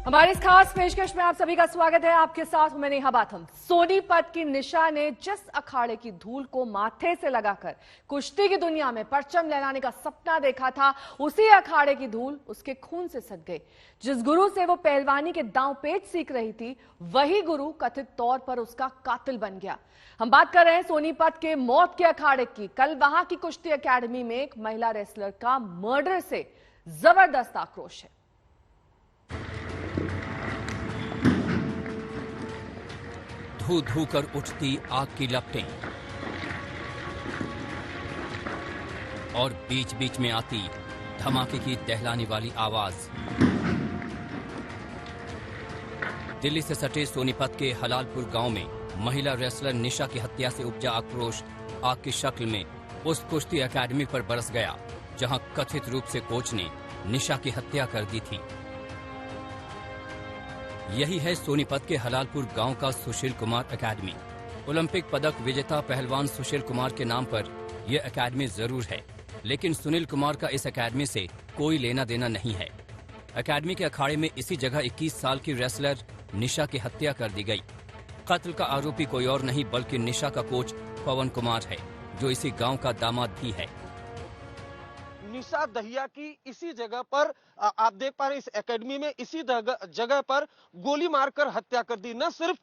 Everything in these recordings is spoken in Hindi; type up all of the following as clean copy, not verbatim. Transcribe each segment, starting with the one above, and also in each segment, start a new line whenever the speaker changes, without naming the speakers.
हमारी इस खास पेशकश में आप सभी का स्वागत है। आपके साथ हूं मैं नेहा बाथम। सोनीपत की निशा ने जिस अखाड़े की धूल को माथे से लगाकर कुश्ती की दुनिया में परचम लहराने का सपना देखा था, उसी अखाड़े की धूल उसके खून से सट गई। जिस गुरु से वो पहलवानी के दांव पेच सीख रही थी, वही गुरु कथित तौर पर उसका कातिल बन गया। हम बात कर रहे हैं सोनीपत के मौत के अखाड़े की। कल वहां की कुश्ती अकेडमी में एक महिला रेसलर का मर्डर से जबरदस्त आक्रोश है।
धू धू कर उठती आग की लपटें और बीच बीच में आती धमाके की दहलाने वाली आवाज। दिल्ली से सटे सोनीपत के हलालपुर गांव में महिला रेसलर निशा की हत्या से उपजा आक्रोश आग की शक्ल में उस कुश्ती एकेडमी पर बरस गया, जहां कथित रूप से कोच ने निशा की हत्या कर दी थी। यही है सोनीपत के हलालपुर गांव का सुशील कुमार एकेडमी। ओलंपिक पदक विजेता पहलवान सुशील कुमार के नाम पर यह एकेडमी जरूर है, लेकिन सुनील कुमार का इस एकेडमी से कोई लेना देना नहीं है। एकेडमी के अखाड़े में इसी जगह 21 साल की रेसलर निशा की हत्या कर दी गई। कत्ल का आरोपी कोई और नहीं बल्कि निशा का कोच पवन कुमार है, जो इसी गांव का दामाद भी है।
निशा दहिया की इसी जगह पर आप देख पा रहे हैं, इस एकेडमी में इसी जगह पर गोली मारकर हत्या कर दी। न सिर्फ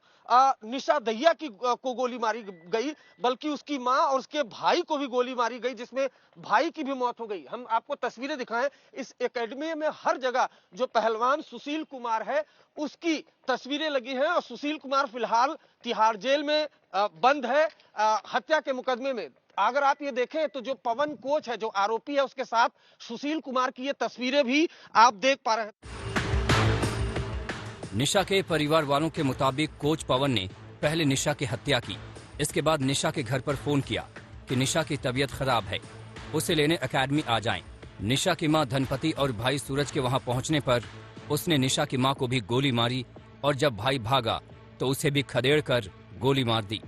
निशा दहिया की को गोली मारी गई, बल्कि उसकी मां और उसके भाई को भी गोली मारी गई, जिसमें भाई की भी मौत हो गई। हम आपको तस्वीरें दिखाएं। इस एकेडमी में हर जगह जो पहलवान सुशील कुमार है उसकी तस्वीरें लगी हैं, और सुशील कुमार फिलहाल तिहाड़ जेल में बंद है हत्या के मुकदमे में। अगर आप ये देखें तो जो पवन कोच है, जो आरोपी है, उसके साथ सुशील कुमार की ये तस्वीरें भी आप देख पा रहे हैं।
निशा के परिवार वालों के मुताबिक कोच पवन ने पहले निशा की हत्या की। इसके बाद निशा के घर पर फोन किया कि निशा की तबीयत खराब है, उसे लेने एकेडमी आ जाएं। निशा की मां धनपति और भाई सूरज के वहां पहुंचने पर उसने निशा की मां को भी गोली मारी, और जब भाई भागा तो उसे भी खदेड़ कर गोली मार दी।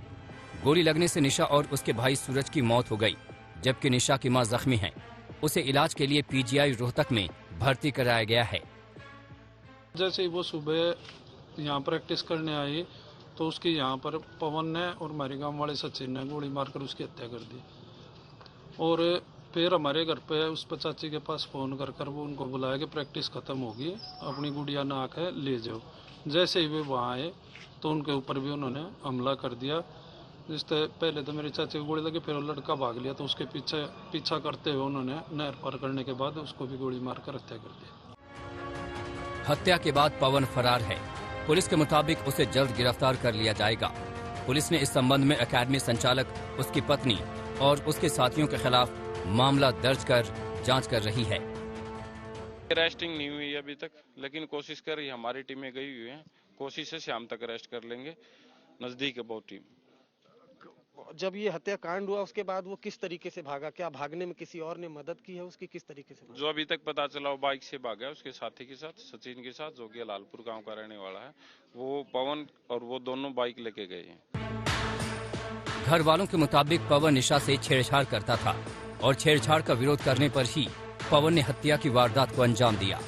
गोली लगने से निशा और उसके भाई सूरज की मौत हो गई, जबकि निशा की मां जख्मी है। उसे इलाज के लिए पीजीआई रोहतक में भर्ती कराया गया है।
जैसे ही वो सुबह यहाँ प्रैक्टिस करने आई तो उसकी यहाँ पर पवन ने और हमारे गांव वाले सचिन ने गोली मारकर उसकी हत्या कर दी। और फिर हमारे घर पे उस चाची के पास फोन कर वो उनको बुलाया कि प्रैक्टिस खत्म होगी, अपनी गुड़िया नाक है ले जाओ। जैसे ही वे वहाँ आए तो उनके ऊपर भी उन्होंने हमला कर दिया। जिससे पहले तो मेरी चाची को गोली लगी, फिर वो लड़का भाग लिया, तो उसके पीछा करते हुए उन्होंने नहर पार करने के बाद उसको भी गोली मारकर हत्या कर दी।
हत्या के बाद पवन फरार है। पुलिस के मुताबिक उसे जल्द गिरफ्तार कर लिया जाएगा। पुलिस ने इस संबंध में एकेडमी संचालक, उसकी पत्नी और उसके साथियों के खिलाफ मामला दर्ज कर जांच कर रही है।
अरेस्टिंग नहीं हुई अभी तक, लेकिन कोशिश कर रही है। हमारी टीमें गई हुई हैं, कोशिश है शाम तक अरेस्ट कर लेंगे। नजदीक है बहुत टीम।
जब ये हत्याकांड हुआ उसके बाद वो किस तरीके से भागा? क्या भागने में किसी और ने मदद की है उसकी? किस तरीके से भागा?
जो अभी तक पता चला वो बाइक से भागा, उसके साथी के साथ, सचिन के साथ, जो कि लालपुर गांव का रहने वाला है। वो पवन और वो दोनों बाइक लेके गए हैं।
घर वालों के मुताबिक पवन निशा से छेड़छाड़ करता था, और छेड़छाड़ का विरोध करने पर ही पवन ने हत्या की वारदात को अंजाम दिया।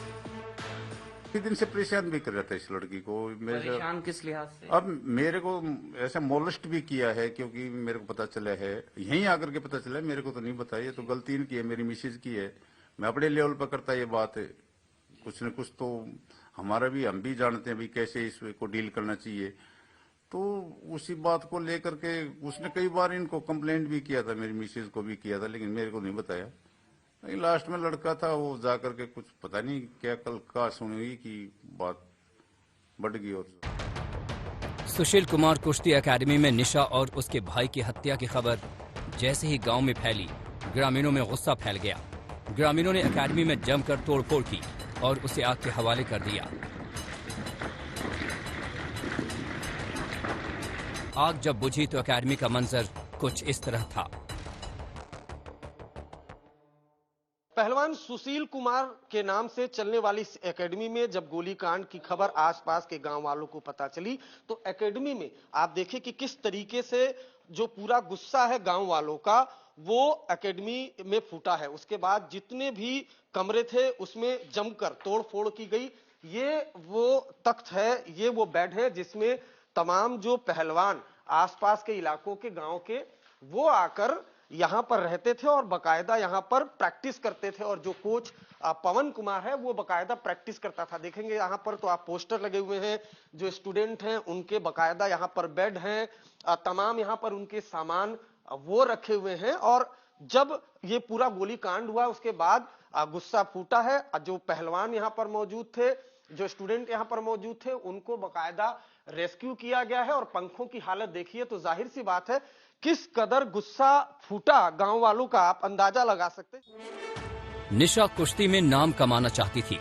दिन से परेशान भी कर रहा था इस लड़की को।
परेशान किस लिहाज से?
अब मेरे को ऐसा मोलेस्ट भी किया है, क्योंकि मेरे को पता चला है, यहीं आकर के पता चला है, मेरे को तो नहीं बताया। ये तो गलती इनकी है, मेरी मिसेज की है। मैं अपने लेवल पर करता ये बात है, कुछ न कुछ तो हमारा भी, हम भी जानते हैं भी कैसे इसको डील करना चाहिए। तो उसी बात को लेकर के उसने कई बार इनको कंप्लेंट भी किया था, मेरी मिसेज को भी किया था, लेकिन मेरे को नहीं बताया। लास्ट में लड़का था वो जाकर के कुछ पता नहीं क्या कल का सुनी कि बात बढ़ गई। और
सुशील कुमार कुश्ती एकेडमी में निशा और उसके भाई की हत्या की खबर जैसे ही गांव में फैली, ग्रामीणों में गुस्सा फैल गया। ग्रामीणों ने एकेडमी में जमकर तोड़फोड़ की और उसे आग के हवाले कर दिया। आग जब बुझी तो एकेडमी का मंजर कुछ इस तरह था।
पहलवान सुशील कुमार के नाम से चलने वाली इस एकेडमी में जब गोलीकांड की खबर आसपास के गांव वालों को पता चली, तो एकेडमी में आप देखें कि किस तरीके से जो पूरा गुस्सा है गांव वालों का वो एकेडमी में फूटा है। उसके बाद जितने भी कमरे थे उसमें जमकर तोड़फोड़ की गई। ये वो तख्त है, ये वो बेड है जिसमें तमाम जो पहलवान आसपास के इलाकों के गांव के वो आकर यहां पर रहते थे और बकायदा यहां पर प्रैक्टिस करते थे। और जो कोच पवन कुमार है वो बकायदा प्रैक्टिस करता था। देखेंगे यहां पर तो आप पोस्टर लगे हुए हैं, जो स्टूडेंट हैं उनके बकायदा यहां पर बेड हैं, तमाम यहां पर उनके सामान वो रखे हुए हैं। और जब ये पूरा गोली कांड हुआ उसके बाद गुस्सा फूटा है। जो पहलवान यहां पर मौजूद थे, जो स्टूडेंट यहां पर मौजूद थे, उनको बकायदा रेस्क्यू किया गया है। और पंखों की हालत देखिए तो जाहिर सी बात है किस कदर गुस्सा फूटा गांव वालों का, आप अंदाजा लगा सकते हैं।
निशा कुश्ती में नाम कमाना चाहती थी।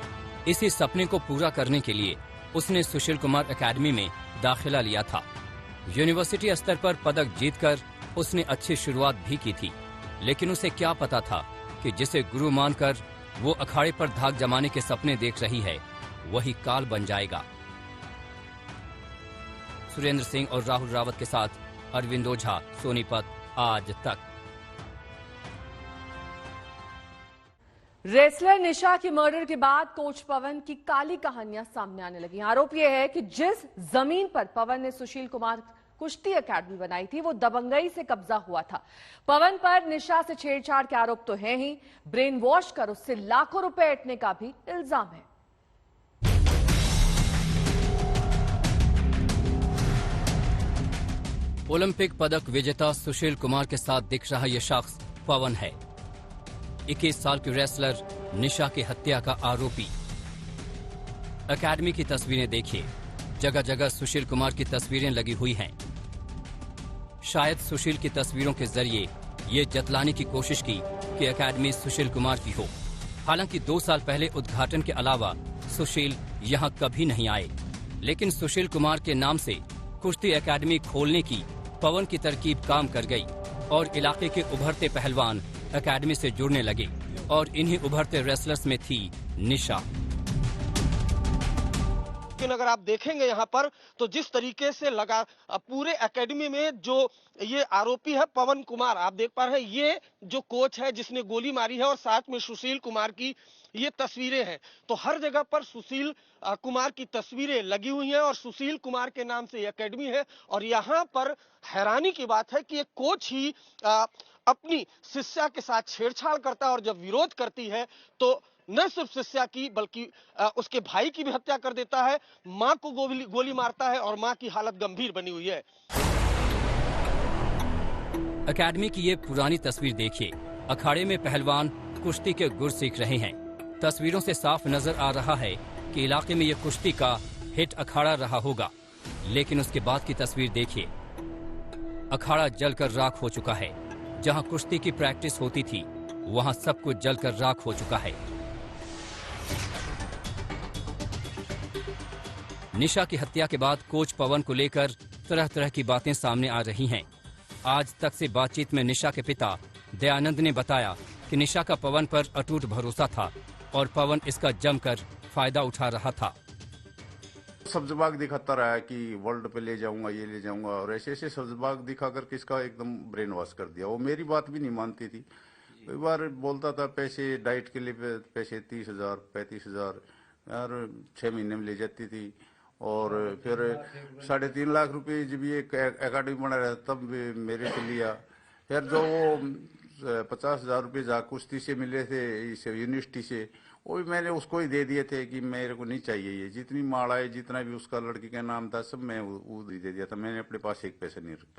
इसी सपने को पूरा करने के लिए उसने सुशील कुमार एकेडमी में दाखिला लिया था। यूनिवर्सिटी स्तर पर पदक जीतकर उसने अच्छी शुरुआत भी की थी, लेकिन उसे क्या पता था कि जिसे गुरु मानकर वो अखाड़े पर धाक जमाने के सपने देख रही है वही काल बन जाएगा। सुरेंद्र सिंह और राहुल रावत के साथ अरविंद ओझा, सोनीपत, आज तक।
रेसलर निशा की मर्डर के बाद कोच पवन की काली कहानियां सामने आने लगी। आरोप यह है कि जिस जमीन पर पवन ने सुशील कुमार कुश्ती एकेडमी बनाई थी वो दबंगई से कब्जा हुआ था। पवन पर निशा से छेड़छाड़ के आरोप तो है ही, ब्रेन वॉश कर उससे लाखों रुपए ऐंठने का भी इल्जाम है।
ओलंपिक पदक विजेता सुशील कुमार के साथ दिख रहा यह शख्स पवन है। 21 साल की रेसलर निशा की हत्या का आरोपी। एकेडमी की तस्वीरें देखिए, जगह जगह सुशील कुमार की तस्वीरें लगी हुई हैं। शायद सुशील की तस्वीरों के जरिए ये जतलाने की कोशिश की कि एकेडमी सुशील कुमार की हो। हालांकि 2 साल पहले उद्घाटन के अलावा सुशील यहां कभी नहीं आए, लेकिन सुशील कुमार के नाम से कुश्ती एकेडमी खोलने की पवन की तरकीब काम कर गई और इलाके के उभरते पहलवान एकेडमी से जुड़ने लगे और इन्हीं उभरते रेसलर्स में थी निशा।
लेकिन अगर आप देखेंगे यहाँ पर तो जिस तरीके से लगा पूरे एकेडमी में जो ये आरोपी है पवन कुमार, आप देख पा रहे हैं ये जो कोच है जिसने गोली मारी है और साथ में सुशील कुमार की ये तस्वीरें हैं। तो हर जगह पर सुशील कुमार की तस्वीरें लगी हुई हैं और सुशील कुमार के नाम से ये एकेडमी है। और यहाँ पर हैरानी की बात है कि एक कोच ही अपनी शिष्या के साथ छेड़छाड़ करता है और जब विरोध करती है तो न सिर्फ शिष्या की बल्कि उसके भाई की भी हत्या कर देता है, मां को गोली मारता है और मां की हालत गंभीर बनी हुई है।
एकेडमी की ये पुरानी तस्वीर देखिए, अखाड़े में पहलवान कुश्ती के गुर सीख रहे हैं। तस्वीरों से साफ नजर आ रहा है कि इलाके में ये कुश्ती का हिट अखाड़ा रहा होगा, लेकिन उसके बाद की तस्वीर देखिए, अखाड़ा जलकर राख हो चुका है। जहां कुश्ती की प्रैक्टिस होती थी वहां सब कुछ जलकर राख हो चुका है। निशा की हत्या के बाद कोच पवन को लेकर तरह तरह की बातें सामने आ रही हैं। आज तक से बातचीत में निशा के पिता दयानंद ने बताया कि निशा का पवन पर अटूट भरोसा था और पवन इसका जमकर फायदा उठा रहा था।
सब्जबाग दिखाता रहा कि वर्ल्ड पे ले जाऊंगा, ये ले जाऊंगा, और ऐसे ऐसे सब्जबाग दिखा करके इसका एकदम ब्रेन वॉश कर दिया। वो मेरी बात भी नहीं मानती थी। कई बार बोलता था पैसे डाइट के लिए पैसे 30,000 35,000 यार 6 महीने में ले जाती थी। और फिर 3.5 लाख रुपए जब ये एकेडमी बना रहा तब मेरे से लिया। फिर जो वो 50,000 रुपये जहाँ कुश्ती से मिले थे इस यूनिवर्सिटी से, वो भी मैंने उसको ही दे दिए थे कि मेरे को नहीं चाहिए ये। जितनी माड़ाई जितना भी उसका लड़की का नाम था सब मैं वो दे दिया था। मैंने अपने पास एक पैसा नहीं रखा।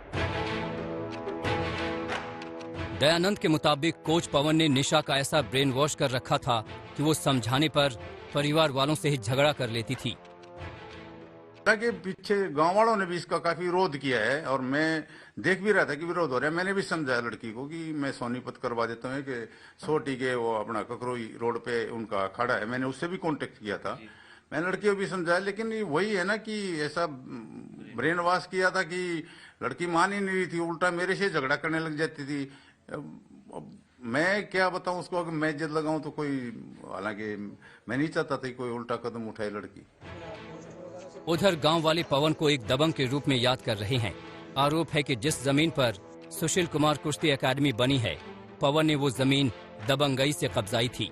दयानंद के मुताबिक कोच पवन ने निशा का ऐसा ब्रेन वॉश कर रखा था कि वो समझाने पर परिवार वालों से ही झगड़ा कर लेती थी।
के पीछे गांव वालों ने भी इसका काफी विरोध किया है और मैं देख भी रहा था कि विरोध हो रहा है। मैंने भी समझाया लड़की को कि मैं सोनीपत करवा देता हूँ कि सोटी के वो अपना ककरोई रोड पे उनका अखाड़ा है। मैंने उससे भी कांटेक्ट किया था, मैंने लड़की को भी समझाया। लेकिन वही है ना कि ऐसा ब्रेन वॉश किया था कि लड़की मान ही नहीं रही थी, उल्टा मेरे से झगड़ा करने लग जाती थी। मैं क्या बताऊं उसको, अगर मैं जिद लगाऊं तो कोई, हालांकि मैं नहीं चाहता था कोई उल्टा कदम उठाए लड़की।
उधर गांव वाले पवन को एक दबंग के रूप में याद कर रहे हैं। आरोप है कि जिस जमीन पर सुशील कुमार कुश्ती एकेडमी बनी है, पवन ने वो जमीन दबंगई से कब्जाई थी।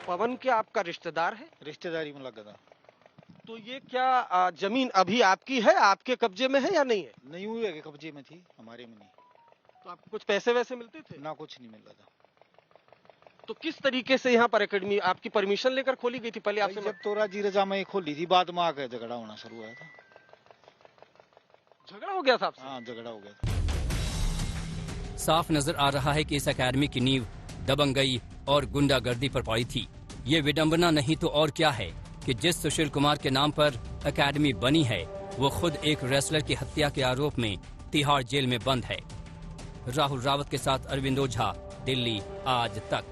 पवन के आपका रिश्तेदार है?
रिश्तेदारी में लगा था।
तो ये क्या जमीन अभी आपकी है, आपके कब्जे में है या नहीं है?
नहीं हुई है कि कब्जे में थी, हमारे में नहीं।
तो आपको कुछ पैसे वैसे मिलते थे?
ना कुछ नहीं मिल रहा था।
तो किस तरीके से यहाँ पर एकेडमी आपकी परमिशन लेकर खोली गई थी? पहले आपसे
जब तोरा जी रजा में खोली थी, बाद में आकर झगड़ा होना शुरू हुआ था।
झगड़ा हो गया था आपसे?
हाँ, झगड़ा हो गया था।
साफ नजर आ रहा है कि इस अकेडमी की नींव दबंगई और गुंडागर्दी पर पड़ी थी। ये विडंबना नहीं तो और क्या है कि जिस सुशील कुमार के नाम पर अकेडमी बनी है वो खुद एक रेसलर की हत्या के आरोप में तिहाड़ जेल में बंद है। राहुल रावत के साथ अरविंद ओझा, दिल्ली आज तक।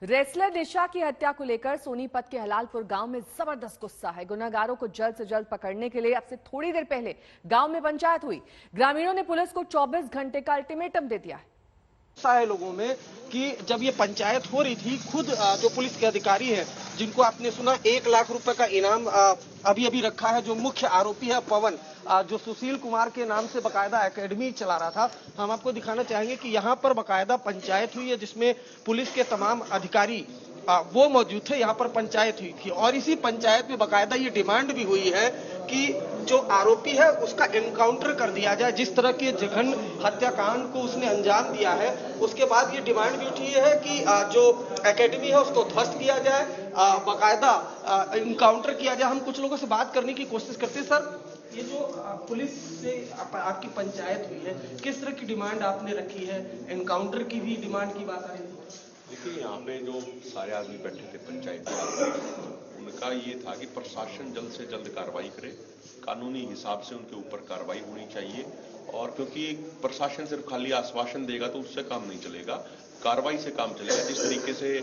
रेसलर निशा की हत्या को लेकर सोनीपत के हलालपुर गांव में जबरदस्त गुस्सा है। गुनहगारों को जल्द से जल्द पकड़ने के लिए अब से थोड़ी देर पहले गांव में पंचायत हुई। ग्रामीणों ने पुलिस को 24 घंटे का अल्टीमेटम दे दिया है।
है लोगों में कि जब ये पंचायत हो रही थी, खुद जो पुलिस के अधिकारी हैं जिनको आपने सुना 1 लाख रुपए का इनाम अभी अभी रखा है, जो मुख्य आरोपी है पवन, जो सुशील कुमार के नाम से बकायदा एकेडमी चला रहा था। हम आपको दिखाना चाहेंगे कि यहाँ पर बकायदा पंचायत हुई है जिसमें पुलिस के तमाम अधिकारी वो मौजूद थे। यहाँ पर पंचायत हुई थी और इसी पंचायत में बकायदा ये डिमांड भी हुई है कि जो आरोपी है उसका एनकाउंटर कर दिया जाए। जिस तरह के जघन्य हत्याकांड को उसने अंजाम दिया है, उसके बाद ये डिमांड भी उठी है कि जो एकेडमी है उसको ध्वस्त किया जाए, बकायदा एनकाउंटर किया जाए। हम कुछ लोगों से बात करने की कोशिश करते हैं। सर, ये जो पुलिस से आपकी पंचायत हुई है, किस तरह की डिमांड आपने रखी है? एनकाउंटर की भी डिमांड की बात आ रही थी।
देखिए, यहाँ पे जो सारे आदमी बैठे थे पंचायत में, उनका ये था कि प्रशासन जल्द से जल्द कार्रवाई करे, कानूनी हिसाब से उनके ऊपर कार्रवाई होनी चाहिए। और क्योंकि प्रशासन सिर्फ खाली आश्वासन देगा तो उससे काम नहीं चलेगा, कार्रवाई से काम चलेगा। जिस तरीके से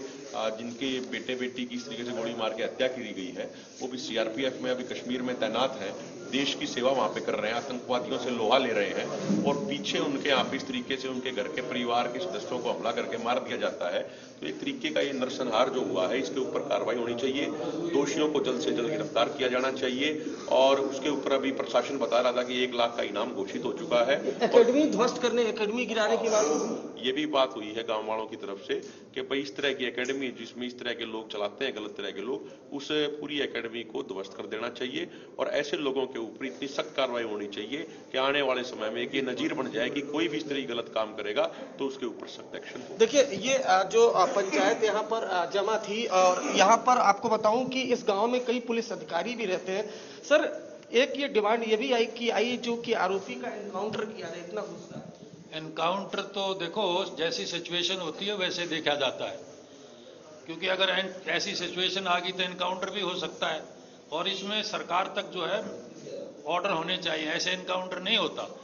जिनके बेटे बेटी की इस तरीके से गोली मार के हत्या की गई है, वो भी सीआरपीएफ में अभी कश्मीर में तैनात है, देश की सेवा वहां पे कर रहे हैं, आतंकवादियों से लोहा ले रहे हैं और पीछे उनके यहाँ पे इस तरीके से उनके घर के परिवार के सदस्यों को हमला करके मार दिया जाता है। तो एक तरीके का ये नरसंहार जो हुआ है, इसके ऊपर कार्रवाई होनी चाहिए, दोषियों को जल्द से जल्द गिरफ्तार किया जाना चाहिए। और उसके ऊपर अभी प्रशासन बता रहा था कि 1 लाख का इनाम घोषित हो चुका है।
एकेडमी ध्वस्त करने, एकेडमी गिराने की बात
ये भी बात हुई है गांव वालों की तरफ से कि भाई इस तरह की एकेडमी जिसमें इस तरह के लोग चलाते हैं, गलत तरह के लोग, उस पूरी एकेडमी को ध्वस्त कर देना चाहिए और ऐसे लोगों के ऊपर इतनी सख्त कार्रवाई होनी चाहिए कि आने वाले समय में ये नजीर बन जाए कि कोई भी इस तरह गलत काम करेगा तो उसके ऊपर सख्त एक्शन हो।
देखिए, ये जो पंचायत यहाँ पर जमा थी और यहाँ पर आपको बताऊं कि इस गांव में कई पुलिस अधिकारी भी रहते हैं। सर, एक ये डिमांड ये भी आई जो कि आरोपी का एनकाउंटर किया जाए, इतना गुस्सा।
एनकाउंटर तो देखो, जैसी सिचुएशन होती है वैसे देखा जाता है, क्योंकि अगर ऐसी सिचुएशन आ गई तो एनकाउंटर भी हो सकता है और इसमें सरकार तक जो है ऑर्डर होने चाहिए, ऐसे एनकाउंटर नहीं होता।